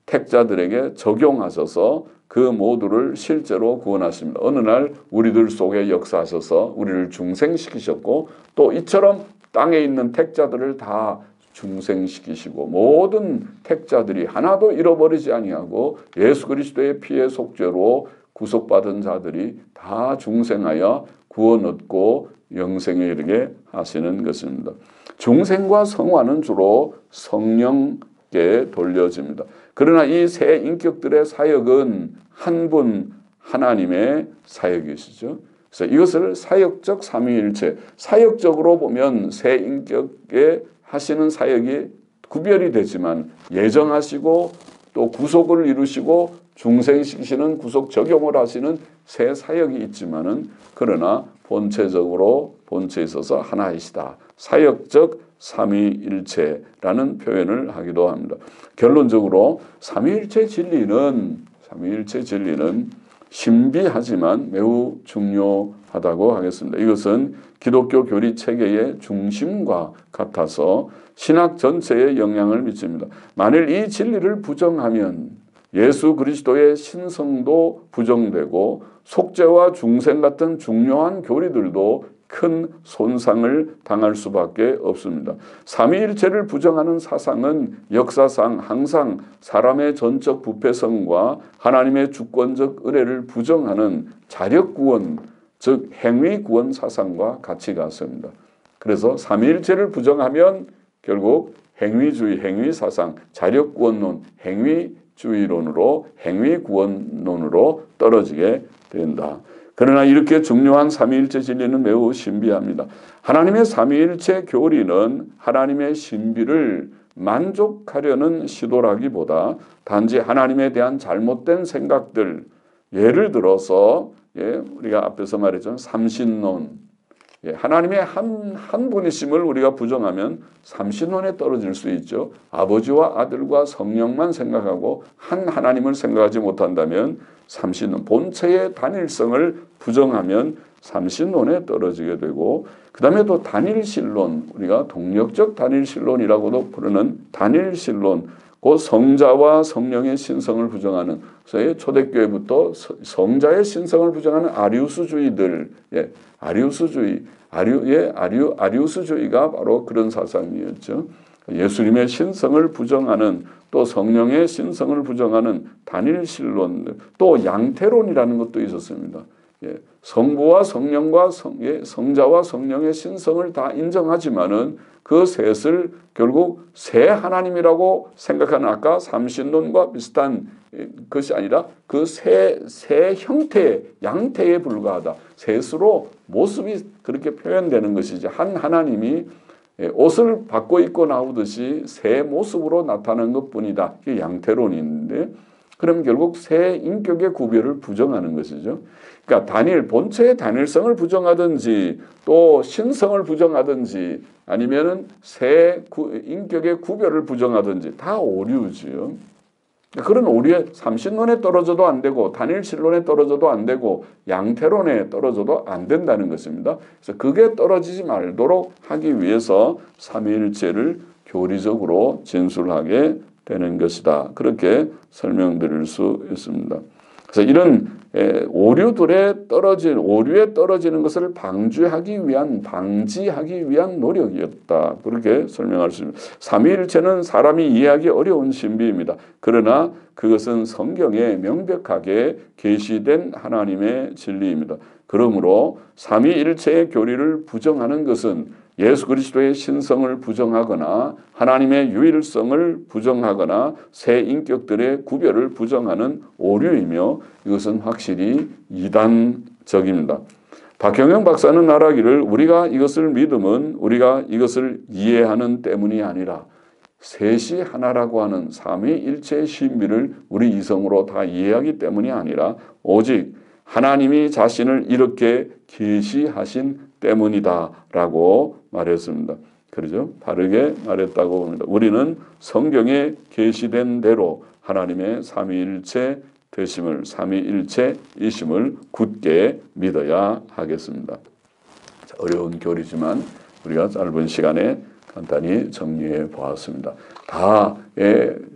택자들에게 적용하셔서 그 모두를 실제로 구원하십니다. 어느 날 우리들 속에 역사하셔서 우리를 중생시키셨고 또 이처럼 땅에 있는 택자들을 다 중생시키시고 모든 택자들이 하나도 잃어버리지 아니하고 예수 그리스도의 피의 속죄로 구속받은 자들이 다 중생하여 구원 얻고 영생에 이르게 하시는 것입니다. 중생과 성화는 주로 성령께 돌려집니다. 그러나 이 세 인격들의 사역은 한 분 하나님의 사역이시죠. 그래서 이것을 사역적 삼위일체, 사역적으로 보면 세 인격의 하시는 사역이 구별이 되지만 예정하시고 또 구속을 이루시고 중생시키시는 구속 적용을 하시는 세 사역이 있지만은 그러나 본체적으로 본체에 있어서 하나이시다. 사역적 삼위일체라는 표현을 하기도 합니다. 결론적으로 삼위일체 진리는 신비하지만 매우 중요하다고 하겠습니다. 이것은 기독교 교리 체계의 중심과 같아서 신학 전체에 영향을 미칩니다. 만일 이 진리를 부정하면 예수 그리스도의 신성도 부정되고 속죄와 중생 같은 중요한 교리들도 큰 손상을 당할 수밖에 없습니다. 삼위일체를 부정하는 사상은 역사상 항상 사람의 전적 부패성과 하나님의 주권적 의례를 부정하는 자력구원, 즉 행위구원 사상과 같이 갔습니다. 그래서 삼위일체를 부정하면 결국 행위주의, 행위사상, 자력구원론, 행위주의론으로 행위구원론으로 떨어지게 된다. 그러나 이렇게 중요한 삼위일체 진리는 매우 신비합니다. 하나님의 삼위일체 교리는 하나님의 신비를 만족하려는 시도라기보다 단지 하나님에 대한 잘못된 생각들, 예를 들어서 우리가 앞에서 말했던 삼신론, 하나님의 한 분이심을 우리가 부정하면 삼신론에 떨어질 수 있죠. 아버지와 아들과 성령만 생각하고 한 하나님을 생각하지 못한다면 삼신론, 본체의 단일성을 부정하면 삼신론에 떨어지게 되고, 그 다음에 또 단일신론, 우리가 동력적 단일신론이라고도 부르는 단일신론, 그 성자와 성령의 신성을 부정하는, 그래서 초대교회부터 성자의 신성을 부정하는 아리우스주의들, 아리우스주의가 바로 그런 사상이었죠. 예수님의 신성을 부정하는, 또 성령의 신성을 부정하는 단일신론, 또 양태론이라는 것도 있었습니다. 성부와 성령과 성자와 성령의 신성을 다 인정하지만은 그 셋을 결국 세 하나님이라고 생각하는, 아까 삼신론과 비슷한 것이 아니라 그 세 형태, 양태에 불과하다. 셋으로 모습이 그렇게 표현되는 것이지, 한 하나님이 옷을 바꿔 입고 나오듯이 새 모습으로 나타나는 것뿐이다. 이게 양태론인데, 그럼 결국 새 인격의 구별을 부정하는 것이죠. 그러니까 본체의 단일성을 부정하든지 또 신성을 부정하든지 아니면은 새 인격의 구별을 부정하든지 다 오류지요. 그런 오류에 삼신론에 떨어져도 안 되고 단일신론에 떨어져도 안 되고 양태론에 떨어져도 안 된다는 것입니다. 그래서 그게 떨어지지 말도록 하기 위해서 삼위일체를 교리적으로 진술하게 되는 것이다. 그렇게 설명드릴 수 있습니다. 그래서 이런 오류에 떨어지는 것을 방지하기 위한 노력이었다. 그렇게 설명할 수 있습니다. 삼위일체는 사람이 이해하기 어려운 신비입니다. 그러나 그것은 성경에 명백하게 계시된 하나님의 진리입니다. 그러므로 삼위일체의 교리를 부정하는 것은 예수 그리스도의 신성을 부정하거나 하나님의 유일성을 부정하거나 새 인격들의 구별을 부정하는 오류이며, 이것은 확실히 이단적입니다. 박경영 박사는 말하기를, 우리가 이것을 믿음은 우리가 이것을 이해하는 때문이 아니라 셋이 하나라고 하는 삼위일체의 신비를 우리 이성으로 다 이해하기 때문이 아니라 오직 하나님이 자신을 이렇게 계시하신 때문이다라고 말했습니다. 그렇죠? 바르게 말했다고 봅니다. 우리는 성경에 계시된 대로 하나님의 삼위일체 되심을, 삼위일체이심을 굳게 믿어야 하겠습니다. 어려운 교리지만 우리가 짧은 시간에 간단히 정리해 보았습니다. 다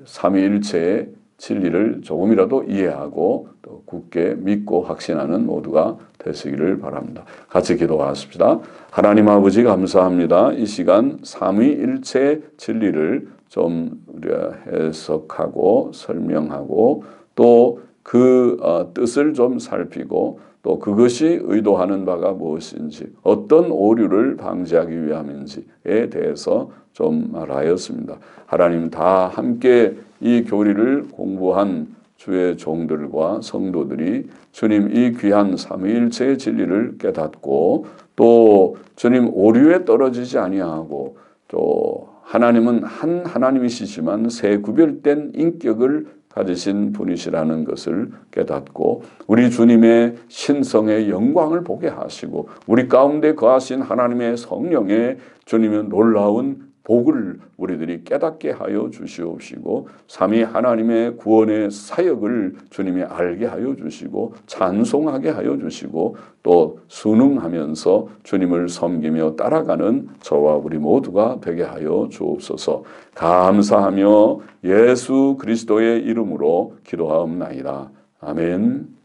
삼위일체의 진리를 조금이라도 이해하고 또 굳게 믿고 확신하는 모두가 되시기를 바랍니다. 같이 기도하십시다. 하나님 아버지 감사합니다. 이 시간 삼위일체 진리를 좀 우리가 해석하고 설명하고 또 그 뜻을 좀 살피고 또 그것이 의도하는 바가 무엇인지 어떤 오류를 방지하기 위함인지에 대해서 좀 말하였습니다. 하나님 다 함께 이 교리를 공부한 주의 종들과 성도들이 주님 이 귀한 삼위일체의 진리를 깨닫고 또 주님 오류에 떨어지지 아니하고 또 하나님은 한 하나님이시지만 세 구별된 인격을 가지신 분이시라는 것을 깨닫고 우리 주님의 신성의 영광을 보게 하시고 우리 가운데 거하신 하나님의 성령의 주님의 놀라운 복을 우리들이 깨닫게 하여 주시옵시고 삼위 하나님의 구원의 사역을 주님이 알게 하여 주시고 찬송하게 하여 주시고 또 순응하면서 주님을 섬기며 따라가는 저와 우리 모두가 되게 하여 주옵소서. 감사하며 예수 그리스도의 이름으로 기도하옵나이다. 아멘.